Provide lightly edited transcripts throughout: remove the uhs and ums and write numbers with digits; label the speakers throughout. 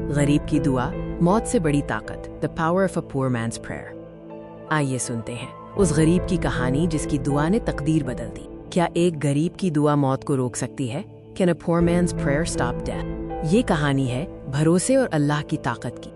Speaker 1: गरीब की दुआ, मौत से बड़ी ताकत, the power of a poor man's prayer. आइए सुनते हैं उस गरीब की कहानी जिसकी दुआ ने तकदीर बदल दी। क्या एक गरीब की दुआ मौत को रोक सकती है? Can a poor man's prayer stop death? ये कहानी है भरोसे और अल्लाह की ताकत की।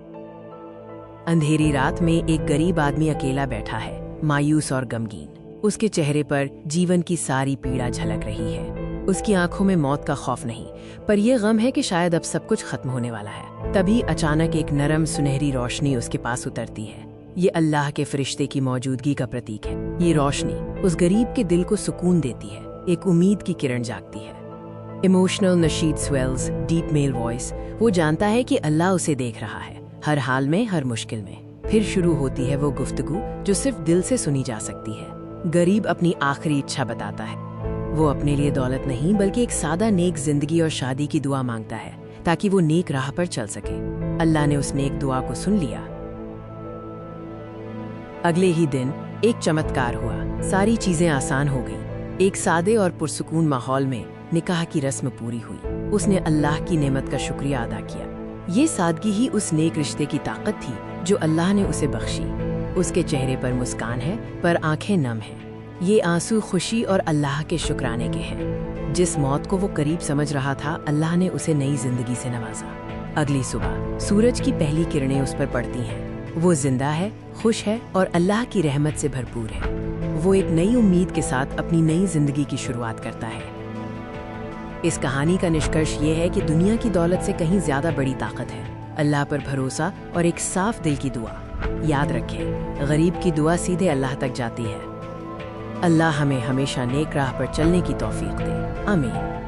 Speaker 1: अंधेरी रात में एक गरीब आदमी अकेला बैठा है, मायूस और गमगीन। उसके चेहरे पर जीवन की सारी पीड़ा झलक रही है। उसकी आंखों में मौत का खौफ नहीं, पर यह गम है कि शायद अब सब कुछ खत्म होने वाला है। तभी अचानक एक नरम सुनहरी रोशनी उसके पास उतरती है। ये अल्लाह के फरिश्ते की मौजूदगी का प्रतीक है। ये रोशनी उस गरीब के दिल को सुकून देती है, एक उम्मीद की किरण जागती है। Emotional Nasheed swells, deep male voice. वो जानता है कि अल्लाह उसे देख रहा है, हर हाल में, हर मुश्किल में। फिर शुरू होती है वो गुफ्तगू जो सिर्फ दिल से सुनी जा सकती है। गरीब अपनी आखिरी इच्छा बताता है। वो अपने लिए दौलत नहीं, बल्कि एक सादा नेक जिंदगी और शादी की दुआ मांगता है, ताकि वो नेक राह पर चल सके। अल्लाह ने उस नेक दुआ को सुन लिया। अगले ही दिन एक चमत्कार हुआ। सारी चीजें आसान हो गईं। एक सादे और पुरसुकून माहौल में निकाह की रस्म पूरी हुई। उसने अल्लाह की नेमत का शुक्रिया अदा किया। ये सादगी ही उस नेक रिश्ते की ताकत थी जो अल्लाह ने उसे बख्शी। उसके चेहरे पर मुस्कान है, पर आंखें नम हैं। ये आंसू खुशी और अल्लाह के शुक्राने के हैं। जिस मौत को वो करीब समझ रहा था, अल्लाह ने उसे नई जिंदगी से नवाजा। अगली सुबह सूरज की पहली किरणें उस पर पड़ती हैं। वो जिंदा है, खुश है और अल्लाह की रहमत से भरपूर है। वो एक नई उम्मीद के साथ अपनी नई जिंदगी की शुरुआत करता है। इस कहानी का निष्कर्ष ये है कि दुनिया की दौलत से कहीं ज्यादा बड़ी ताकत है अल्लाह पर भरोसा और एक साफ दिल की दुआ। याद रखें, गरीब की दुआ सीधे अल्लाह तक जाती है। अल्लाह हमें हमेशा नेक राह पर चलने की तौफीक दे। आमीन।